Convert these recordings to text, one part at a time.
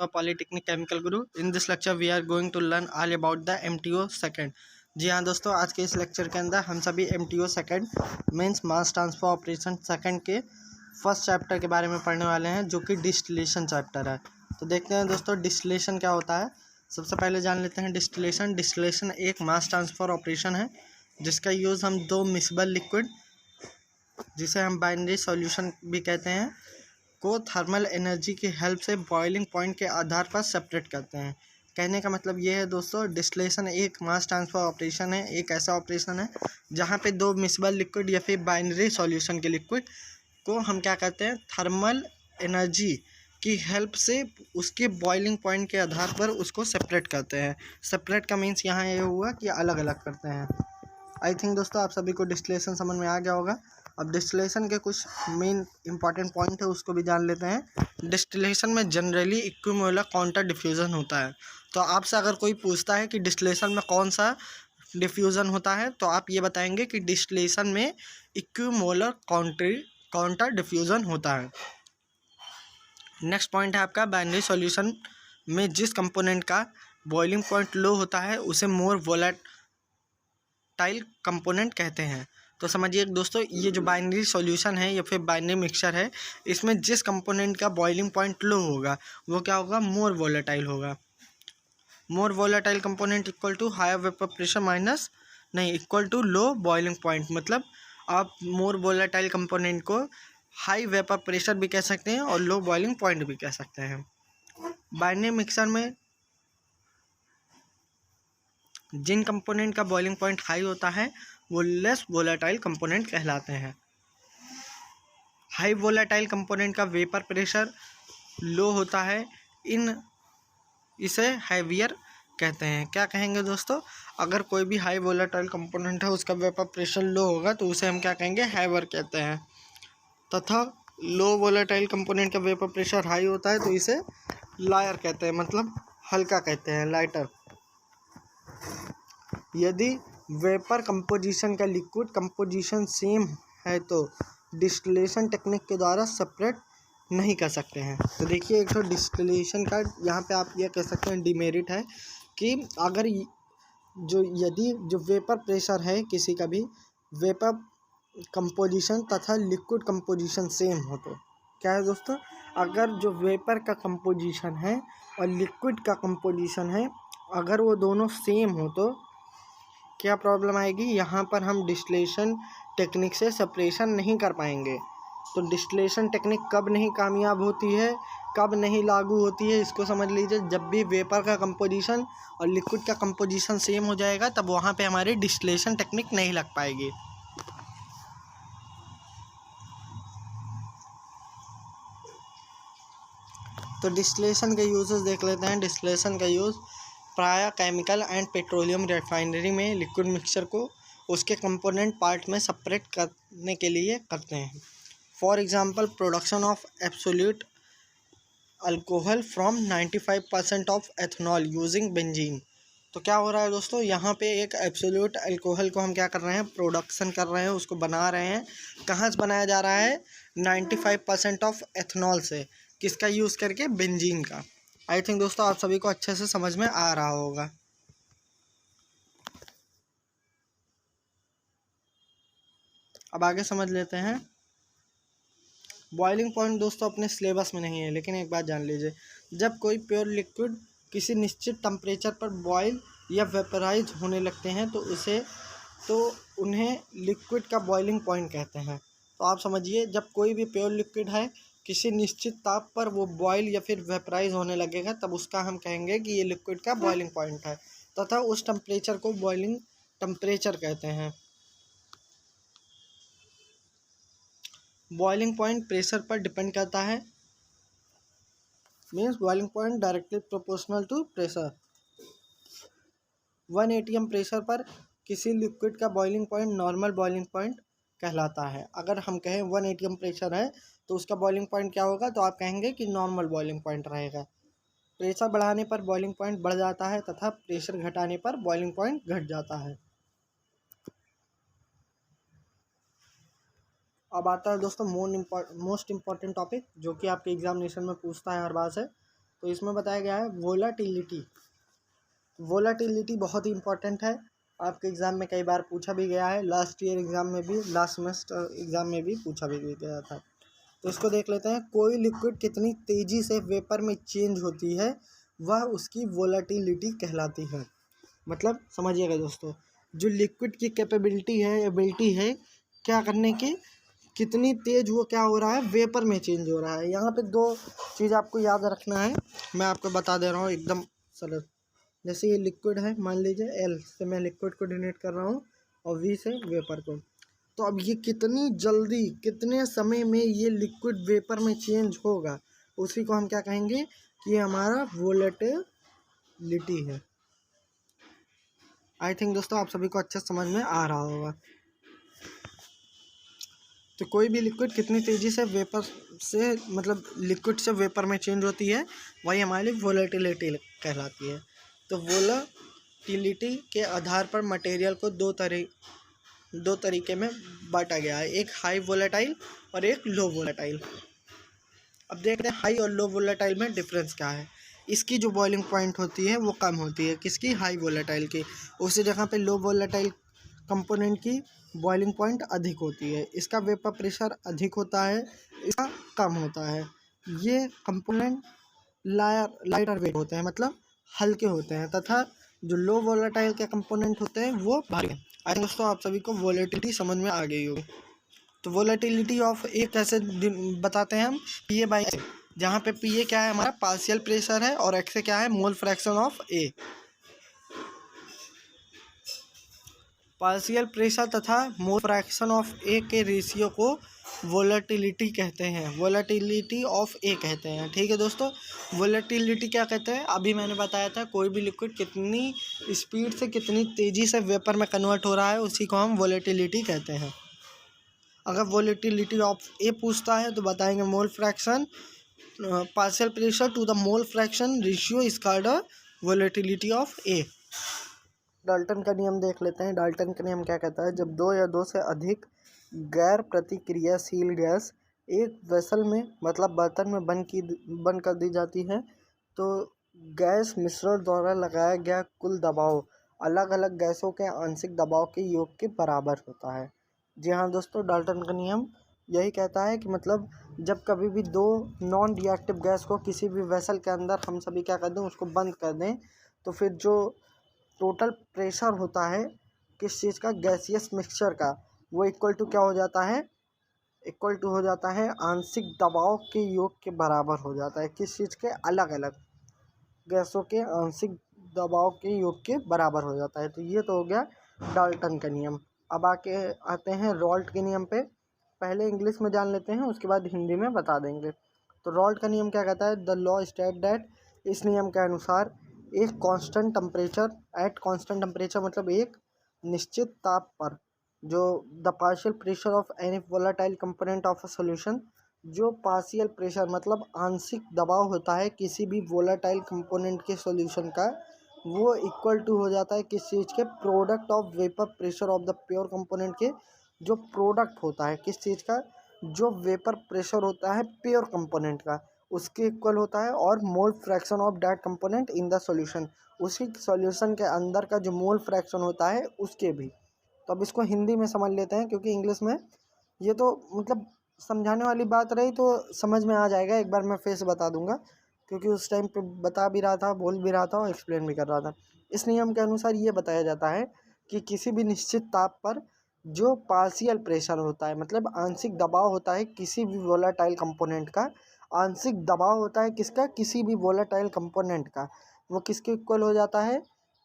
Polytechnic Chemical Group. In this lecture we are going to learn all about the MTO second. जी हाँ दोस्तों, आज के इस लेक्चर के अंदर हम सभी MTO second means mass transfer operation second के फर्स्ट चैप्टर के बारे में पढ़ने वाले हैं, जो कि डिस्टिलेशन चैप्टर है। तो देखते हैं दोस्तों डिस्टिलेशन क्या होता है। सबसे पहले जान लेते हैं डिस्टिलेशन। डिस्टिलेशन एक मास ट्रांसफ़र ऑपरेशन है जिसका यूज़ हम दो मिक्सेबल लिक्विड, जिसे हम बाइनरी सॉल्यूशन भी कहते हैं, को थर्मल एनर्जी की हेल्प से बॉइलिंग पॉइंट के आधार पर सेपरेट करते हैं। कहने का मतलब ये है दोस्तों, डिस्टिलेशन एक मास ट्रांसफ़र ऑपरेशन है, एक ऐसा ऑपरेशन है जहाँ पे दो मिक्सेबल लिक्विड या फिर बाइनरी सॉल्यूशन के लिक्विड को हम क्या करते हैं, थर्मल एनर्जी की हेल्प से उसके बॉइलिंग पॉइंट के आधार पर उसको सेपरेट करते हैं। सेपरेट का मीन्स यहाँ ये हुआ कि अलग अलग करते हैं। आई थिंक दोस्तों आप सभी को डिस्टिलेशन समझ में आ गया होगा। अब डिस्टिलेशन के कुछ मेन इंपॉर्टेंट पॉइंट है, उसको भी जान लेते हैं। डिस्टिलेशन में जनरली इक्विमोलर काउंटर डिफ्यूज़न होता है। तो आपसे अगर कोई पूछता है कि डिस्टिलेशन में कौन सा डिफ्यूज़न होता है, तो आप ये बताएंगे कि डिस्टिलेशन में इक्विमोलर काउंटर डिफ्यूज़न होता है। नेक्स्ट पॉइंट है आपका बाइनरी सॉल्यूशन में जिस कंपोनेंट का बॉइलिंग पॉइंट लो होता है उसे मोर वोलेटाइल कंपोनेंट कहते हैं। तो समझिए दोस्तों, ये जो बाइनरी सॉल्यूशन है या फिर बाइनरी मिक्सचर है, इसमें जिस कंपोनेंट का बॉइलिंग पॉइंट लो होगा वो क्या होगा, मोर वोलेटाइल होगा। More volatile component equal to higher vapour pressure minus नहीं equal to low boiling point. मतलब आप मोर वोलेटाइल कंपोनेंट को हाई वेपर प्रेशर भी कह सकते हैं और लो बॉइलिंग पॉइंट भी कह सकते हैं। बाइनरी मिक्सचर में जिन कंपोनेंट का बॉइलिंग पॉइंट हाई होता है वो लेस वोलेटाइल कंपोनेंट कहलाते हैं। हाई वोलेटाइल कंपोनेंट का वेपर प्रेशर लो होता है, इसे हैवियर कहते हैं। क्या कहेंगे दोस्तों, अगर कोई भी हाई वोलेटाइल कंपोनेंट है उसका वेपर प्रेशर लो होगा तो उसे हम क्या कहेंगे, हैवियर कहते हैं। तथा लो वोलेटाइल कंपोनेंट का वेपर प्रेशर हाई होता है तो इसे लायर कहते हैं, मतलब हल्का कहते हैं, लाइटर। यदि वेपर कंपोजिशन का लिक्विड कंपोजिशन सेम है तो डिस्टिलेशन टेक्निक के द्वारा सेपरेट नहीं कर सकते हैं। तो देखिए, एक तो डिस्टिलेशन का यहाँ पे आप ये कह सकते हैं डिमेरिट है कि अगर यदि जो वेपर प्रेशर है किसी का भी, वेपर कंपोजिशन तथा लिक्विड कंपोजिशन सेम हो तो क्या है दोस्तों, अगर जो वेपर का कंपोजिशन है और लिक्विड का कंपोजिशन है, अगर वो दोनों सेम हो तो क्या प्रॉब्लम आएगी, यहाँ पर हम डिस्टिलेशन टेक्निक से सेपरेशन नहीं कर पाएंगे। तो डिस्टिलेशन टेक्निक कब नहीं कामयाब होती है, कब नहीं लागू होती है, इसको समझ लीजिए। जब भी वेपर का कंपोजिशन और लिक्विड का कंपोजिशन सेम हो जाएगा तब वहाँ पे हमारी डिस्टिलेशन टेक्निक नहीं लग पाएगी। तो डिस्टिलेशन के यूजेस देख लेते हैं। डिस्टिलेशन का यूज़ प्रायः केमिकल एंड पेट्रोलियम रिफाइनरी में लिक्विड मिक्सचर को उसके कंपोनेंट पार्ट में सेपरेट करने के लिए करते हैं। For example, production of absolute alcohol from 95% of ethanol using benzene. तो क्या हो रहा है दोस्तों, यहाँ पे एक एब्सोल्यूट अल्कोहल को हम क्या कर रहे हैं, प्रोडक्शन कर रहे हैं, उसको बना रहे हैं। कहाँ से बनाया जा रहा है, 95% ऑफ एथनॉल से। किसका यूज़ करके, बेंजीन का। आई थिंक दोस्तों आप सभी को अच्छे से समझ में आ रहा होगा। अब आगे समझ लेते हैं। बॉइलिंग पॉइंट दोस्तों अपने सिलेबस में नहीं है, लेकिन एक बात जान लीजिए, जब कोई प्योर लिक्विड किसी निश्चित टेम्परेचर पर बॉयल या वेपराइज होने लगते हैं तो उन्हें लिक्विड का बॉइलिंग पॉइंट कहते हैं। तो आप समझिए, जब कोई भी प्योर लिक्विड है किसी निश्चित ताप पर वो बॉयल या फिर वेपराइज होने लगेगा, तब उसका हम कहेंगे कि ये लिक्विड का बॉइलिंग पॉइंट है, तथा उस टेम्परेचर को बॉइलिंग टेम्परेचर कहते हैं। बॉइलिंग पॉइंट प्रेशर पर डिपेंड करता है, means boiling point directly proportional to pressure. 1 atm pressure पर किसी लिक्विड का boiling point normal boiling point कहलाता है। अगर हम कहें 1 atm प्रेशर है तो उसका बॉइलिंग पॉइंट क्या होगा, तो आप कहेंगे कि नॉर्मल बॉइलिंग पॉइंट रहेगा। प्रेशर बढ़ाने पर बॉइलिंग पॉइंट बढ़ जाता है तथा प्रेशर घटाने पर बॉइलिंग पॉइंट घट जाता है। अब आता है दोस्तों मोस्ट इम्पॉर्टेंट टॉपिक, जो कि आपके एग्जामिनेशन में पूछता है हर बार से। तो इसमें बताया गया है वोलाटिलिटी। वोलाटिलिटी बहुत ही इंपॉर्टेंट है, आपके एग्ज़ाम में कई बार पूछा भी गया है, लास्ट ईयर एग्ज़ाम में भी, लास्ट सेमेस्टर एग्ज़ाम में भी पूछा भी गया था। तो इसको देख लेते हैं। कोई लिक्विड कितनी तेज़ी से वेपर में चेंज होती है वह उसकी वोलाटिलिटी कहलाती है। मतलब समझिएगा दोस्तों, जो लिक्विड की कैपेबिलिटी है, एबिलिटी है क्या करने की, कितनी तेज़ वो क्या हो रहा है, वेपर में चेंज हो रहा है। यहाँ पे दो चीज़ आपको याद रखना है, मैं आपको बता दे रहा हूँ एकदम सरल। जैसे ये लिक्विड है, मान लीजिए एल से मैं लिक्विड को डिनोट कर रहा हूँ और वी से वेपर को। तो अब ये कितनी जल्दी, कितने समय में ये लिक्विड वेपर में चेंज होगा, उसी को हम क्या कहेंगे कि हमारा वोलेटिलिटी है। आई थिंक दोस्तों आप सभी को अच्छे समझ में आ रहा होगा। तो कोई भी लिक्विड कितनी तेज़ी से वेपर से, मतलब लिक्विड से वेपर में चेंज होती है, वही हमारी वोलेटिलिटी कहलाती है। तो वोलेटिलिटी के आधार पर मटेरियल को दो तरीके में बांटा गया है, एक हाई वोलेटाइल और एक लो वोलेटाइल। अब देखते हैं हाई और लो वोलेटाइल में डिफरेंस क्या है। इसकी जो बॉइलिंग पॉइंट होती है वो कम होती है, किसकी, हाई वोलेटाइल की। उसी जगह पे लो वोलेटाइल कंपोनेंट की बॉइलिंग पॉइंट अधिक होती है, इसका वेपर प्रेशर अधिक होता है, इसका कम होता है। ये कंपोनेंट लाइटर वेट होते हैं, मतलब हल्के होते हैं, तथा जो लो वोलेटाइल के कंपोनेंट होते हैं वो भारी हैं। आई थिंक दोस्तों आप सभी को वोलेटिलिटी समझ में आ गई होगी। तो वोलेटिलिटी ऑफ ए कैसे बताते हैं हम, पी ए बाई एक्स, जहाँ पे पी ए क्या है, हमारा पार्शियल प्रेशर है, और एक्स क्या है, मोल fraction of A. Partial pressure तथा मोल फ्रैक्शन ऑफ ए के रेशियो को वोलेटिलिटी कहते हैं, वोलेटिलिटी ऑफ ए कहते हैं। ठीक है दोस्तों, वोलेटिलिटी क्या कहते हैं, अभी मैंने बताया था, कोई भी लिक्विड कितनी स्पीड से, कितनी तेज़ी से वेपर में कन्वर्ट हो रहा है, उसी को हम वोलेटिलिटी कहते हैं। अगर वोलेटिलिटी ऑफ ए पूछता है तो बताएंगे mole fraction, partial pressure to the mole fraction ratio is called volatility of A. Dalton का नियम देख लेते हैं। डाल्टन का नियम क्या कहता है, जब दो या दो से अधिक गैर प्रतिक्रियाशील गैस एक वेसल में, मतलब बर्तन में बंद कर दी जाती है, तो गैस मिश्रण द्वारा लगाया गया कुल दबाव अलग अलग गैसों के आंशिक दबाव के योग के बराबर होता है। जी हाँ दोस्तों, डाल्टन का नियम यही कहता है कि मतलब जब कभी भी दो नॉन रिएक्टिव गैस को किसी भी वेसल के अंदर हम सभी क्या कर दें, उसको बंद कर दें, तो फिर जो टोटल प्रेशर होता है किस चीज़ का, गैसियस मिक्सचर का, वो इक्वल टू क्या हो जाता है, इक्वल टू हो जाता है आंशिक दबाव के योग के बराबर हो जाता है। किस चीज़ के, अलग अलग गैसों के आंशिक दबाव के योग के बराबर हो जाता है। तो ये तो हो गया डाल्टन का नियम। अब आते हैं रॉल्ट के नियम पे। पहले इंग्लिश में जान लेते हैं, उसके बाद हिंदी में बता देंगे। तो रॉल्ट का नियम क्या कहता है, द लॉ स्टेट दैट, इस नियम के अनुसार एक constant temperature, at constant temperature मतलब एक निश्चित ताप पर, जो the partial pressure of any volatile component of a solution, जो पार्शियल प्रेशर मतलब आंशिक दबाव होता है किसी भी वोलेटाइल कंपोनेंट के सॉल्यूशन का, वो इक्वल टू हो जाता है किस चीज़ के, product of vapour pressure of the pure component के, जो प्रोडक्ट होता है किस चीज़ का, जो वेपर प्रेशर होता है प्योर कंपोनेंट का, उसके इक्वल होता है, और मोल fraction of that component in the solution, उसी सॉल्यूशन के अंदर का जो मोल फ्रैक्शन होता है उसके भी। तो अब इसको हिंदी में समझ लेते हैं, क्योंकि इंग्लिश में ये तो मतलब समझाने वाली बात रही तो समझ में आ जाएगा, एक बार मैं फिर से बता दूंगा, क्योंकि उस टाइम पे बता भी रहा था, बोल भी रहा था और एक्सप्लेन भी कर रहा था। इस नियम के अनुसार ये बताया जाता है कि किसी भी निश्चित ताप पर जो पार्शियल प्रेशर होता है, मतलब आंशिक दबाव होता है किसी भी वोलेटाइल कंपोनेंट का, आंशिक दबाव होता है किसका, किसी भी वोलेटाइल कंपोनेंट का, वो किसके इक्वल हो जाता है,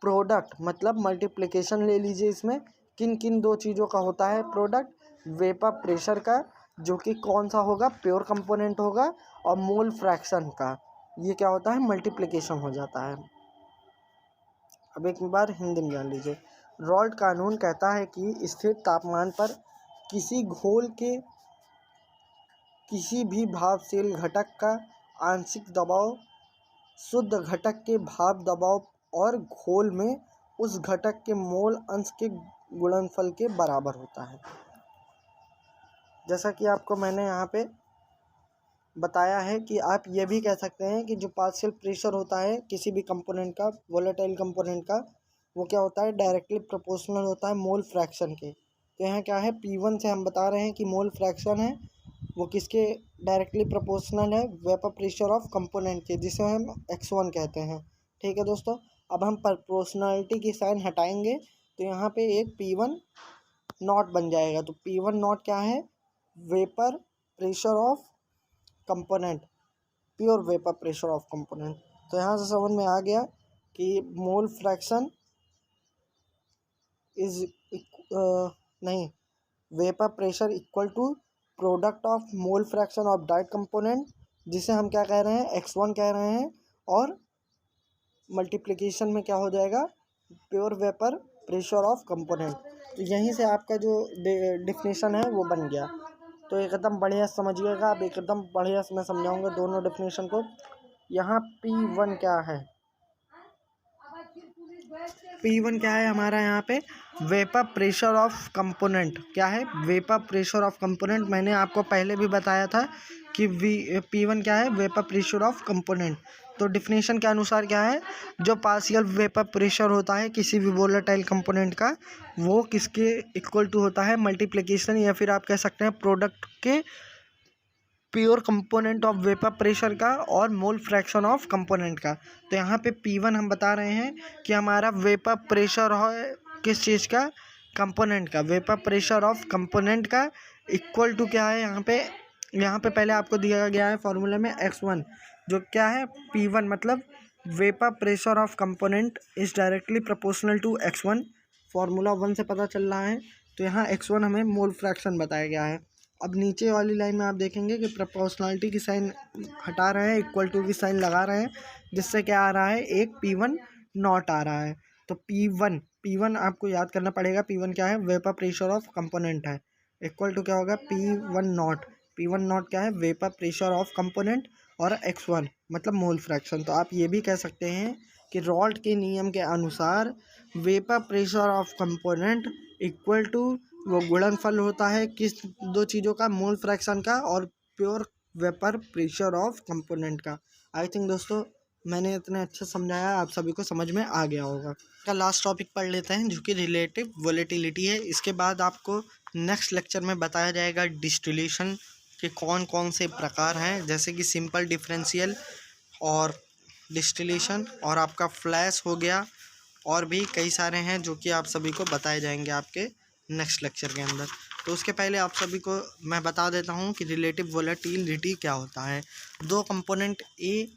प्रोडक्ट मतलब मल्टीप्लिकेशन ले लीजिए इसमें, किन किन दो चीज़ों का होता है प्रोडक्ट, वेपर प्रेशर का, जो कि कौन सा होगा, प्योर कंपोनेंट होगा, और मोल फ्रैक्शन का, ये क्या होता है, मल्टीप्लिकेशन हो जाता है। अब एक बार हिंदी में जान लीजिए। रॉल्ट कानून कहता है कि स्थिर तापमान पर किसी घोल के किसी भी भापशील घटक का आंशिक दबाव शुद्ध घटक के भाप दबाव और घोल में उस घटक के मोल अंश के गुणनफल के बराबर होता है। जैसा कि आपको मैंने यहाँ पे बताया है कि आप ये भी कह सकते हैं कि जो पार्शियल प्रेशर होता है किसी भी कंपोनेंट का, वोलेटाइल कंपोनेंट का, वो क्या होता है, डायरेक्टली प्रोपोर्शनल होता है मोल फ्रैक्शन के। तो यहाँ क्या है, P1 से हम बता रहे हैं कि मोल फ्रैक्शन है वो किसके डायरेक्टली प्रोपोर्शनल है, वेपर प्रेशर ऑफ कंपोनेंट के, जिसे हम x1 कहते हैं। ठीक है दोस्तों, अब हम प्रोपोर्शनलिटी की साइन हटाएंगे तो यहाँ पे एक P1 नॉट बन जाएगा। तो P1 नॉट क्या है, vapour pressure of component, pure vapour pressure of component. तो यहाँ से समझ में आ गया कि मोल फ्रैक्शन इज नहीं, vapour pressure equal to product of mole fraction of diet component, जिसे हम क्या कह रहे हैं, x1 कह रहे हैं, और मल्टीप्लिकेशन में क्या हो जाएगा, pure vapour pressure of component. तो यहीं से आपका जो डिफिनेशन है वो बन गया। तो एकदम बढ़िया समझिएगा आप, एकदम बढ़िया से मैं समझाऊंगा दोनों डिफिनेशन को। यहाँ P1 क्या है, P1 क्या है हमारा, यहाँ पे वेपर प्रेशर ऑफ कंपोनेंट। क्या है, वेपर प्रेशर ऑफ कंपोनेंट। मैंने आपको पहले भी बताया था कि P1 क्या है, वेपर प्रेशर ऑफ कंपोनेंट। तो डिफिनेशन के अनुसार क्या है, जो पार्शियल वेपर प्रेशर होता है किसी भी वोलेटाइल कंपोनेंट का, वो किसके इक्वल टू होता है, मल्टीप्लिकेशन या फिर आप कह सकते हैं प्रोडक्ट के pure component of vapour pressure का और मोल फ्रैक्शन ऑफ कंपोनेंट का। तो यहाँ पे P1 हम बता रहे हैं कि हमारा वेपर प्रेशर है किस चीज़ का, कंपोनेंट का, वेपर प्रेशर ऑफ कंपोनेंट का इक्वल टू क्या है, यहाँ पे पहले आपको दिया गया है फॉर्मूले में x1, जो क्या है P1 मतलब vapour pressure of component is directly proportional to x1, formula 1 से पता चल रहा है। तो यहाँ x1 हमें मोल फ्रैक्शन बताया गया है। अब नीचे वाली लाइन में आप देखेंगे कि प्रोपोर्शनलिटी की साइन हटा रहे हैं, इक्वल टू की साइन लगा रहे हैं, जिससे क्या आ रहा है, एक P1 नॉट आ रहा है। तो P1 आपको याद करना पड़ेगा, P1 क्या है, वेपर प्रेशर ऑफ कंपोनेंट है, इक्वल टू क्या होगा, P1 नॉट क्या है, वेपर प्रेशर ऑफ कंपोनेंट, और x1 मतलब मोल फ्रैक्शन। तो आप ये भी कह सकते हैं कि रॉल्ट के नियम के अनुसार vapour pressure of component equal to वो गुणनफल होता है किस दो चीज़ों का, मोल फ्रैक्शन का और pure vapour pressure of component का। आई थिंक दोस्तों मैंने इतने अच्छे समझाया, आप सभी को समझ में आ गया होगा। का लास्ट टॉपिक पढ़ लेते हैं जो कि रिलेटिव वोलेटिलिटी है। इसके बाद आपको नेक्स्ट लेक्चर में बताया जाएगा डिस्टिलेशन के कौन कौन से प्रकार हैं, जैसे कि सिंपल डिफरेंशियल और डिस्टिलेशन, और आपका फ्लैश हो गया, और भी कई सारे हैं जो कि आप सभी को बताए जाएंगे आपके नेक्स्ट लेक्चर के अंदर। तो उसके पहले आप सभी को मैं बता देता हूँ कि रिलेटिव वोलेटिलिटी क्या होता है। दो कंपोनेंट ए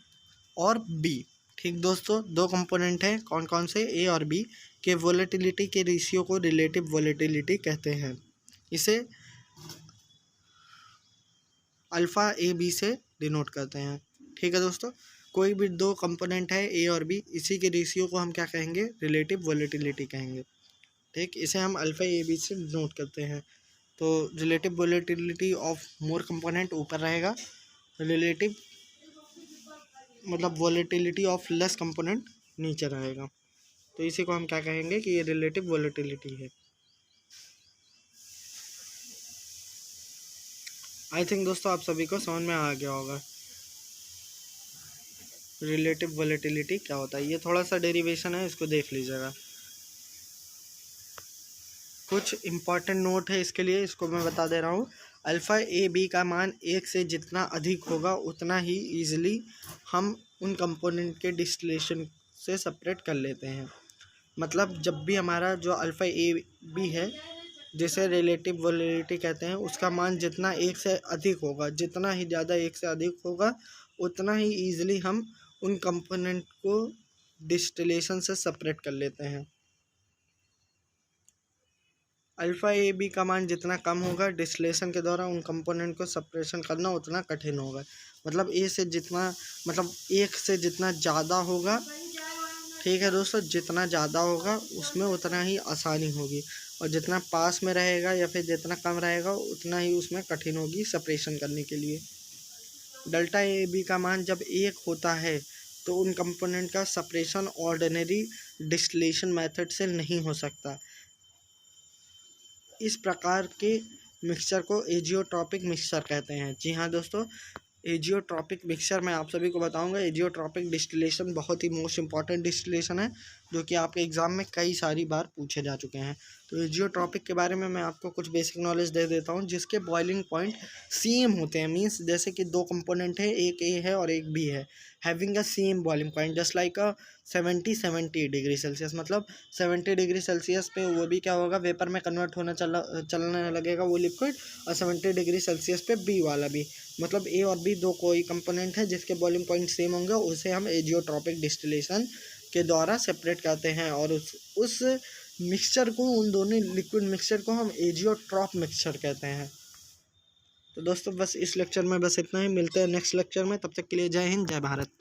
और बी, ठीक दोस्तों, दो कंपोनेंट हैं, कौन कौन से, ए और बी, के वोलेटिलिटी के रेशियो को रिलेटिव वोलेटिलिटी कहते हैं। इसे अल्फ़ा ए बी से डिनोट करते हैं। ठीक है दोस्तों, कोई भी दो कंपोनेंट है ए और बी, इसी के रेशियो को हम क्या कहेंगे, रिलेटिव वोलेटिलिटी कहेंगे। ठीक, इसे हम अल्फ़ा ए बी से डिनोट करते हैं। तो relative volatility of more component ऊपर रहेगा, रिलेटिव मतलब वोलेटिलिटी ऑफ लेस कंपोनेंट नीचे रहेगा। तो इसी को हम क्या कहेंगे कि ये रिलेटिव वोलेटिलिटी है। आई थिंक दोस्तों आप सभी को समझ में आ गया होगा रिलेटिव वोलेटिलिटी क्या होता है। ये थोड़ा सा डेरिवेशन है, इसको देख लीजिएगा। कुछ इम्पॉर्टेंट नोट है इसके लिए, इसको मैं बता दे रहा हूँ। अल्फ़ा ए बी का मान 1 से जितना अधिक होगा उतना ही ईजिली हम उन कंपोनेंट के डिस्टिलेशन से सेपरेट कर लेते हैं। मतलब जब भी हमारा जो अल्फ़ा ए बी है, जिसे रिलेटिव वोलेटिलिटी कहते हैं, उसका मान जितना 1 से अधिक होगा, जितना ही ज़्यादा 1 से अधिक होगा उतना ही ईजिली हम उन कंपोनेंट को डिस्टिलेशन से सेपरेट कर लेते हैं। अल्फ़ा ए बी का मान जितना कम होगा, डिस्टिलेशन के द्वारा उन कंपोनेंट को सेपरेशन करना उतना कठिन होगा। मतलब ए से जितना, मतलब 1 से जितना ज़्यादा होगा, ठीक है दोस्तों, जितना ज़्यादा होगा उसमें उतना ही आसानी होगी, और जितना पास में रहेगा या फिर जितना कम रहेगा उतना ही उसमें कठिन होगी सेपरेशन करने के लिए। डेल्टा ए बी का मान जब 1 होता है तो उन कंपोनेंट का सेपरेशन ऑर्डिनरी डिस्टिलेशन मेथड से नहीं हो सकता। इस प्रकार के मिक्सचर को एजियोट्रॉपिक मिक्सचर कहते हैं। जी हाँ दोस्तों, एजियोट्रॉपिक मिक्सचर मैं आप सभी को बताऊंगा। एजियोट्रॉपिक डिस्टिलेशन बहुत ही मोस्ट इंपॉर्टेंट डिस्टिलेशन है, जो कि आपके एग्जाम में कई सारी बार पूछे जा चुके हैं। तो एजियोट्रॉपिक के बारे में मैं आपको कुछ बेसिक नॉलेज दे देता हूं, जिसके बॉइलिंग पॉइंट सेम होते हैं। मीन्स जैसे कि दो कंपोनेंट है, एक ए है और एक बी है, having a same boiling point just like a 70 degree Celsius. मतलब 70 डिग्री सेल्सियस पे वो भी क्या होगा, वेपर में कन्वर्ट होना चलने लगेगा वो लिक्विड, और 70 डिग्री सेल्सियस पे बी वाला भी। मतलब ए और बी दो कोई कंपोनेंट है जिसके बॉइलिंग पॉइंट सेम होंगे, उसे हम एजियोट्रॉपिक डिस्टिलेशन के द्वारा सेपरेट करते हैं। और उस मिक्सचर को, उन दोनों लिक्विड मिक्सचर को हम एजियोट्रॉप मिक्सचर कहते हैं। तो दोस्तों बस इस लेक्चर में बस इतना ही, मिलते हैं नेक्स्ट लेक्चर में। तब तक के लिए जय हिंद, जय भारत।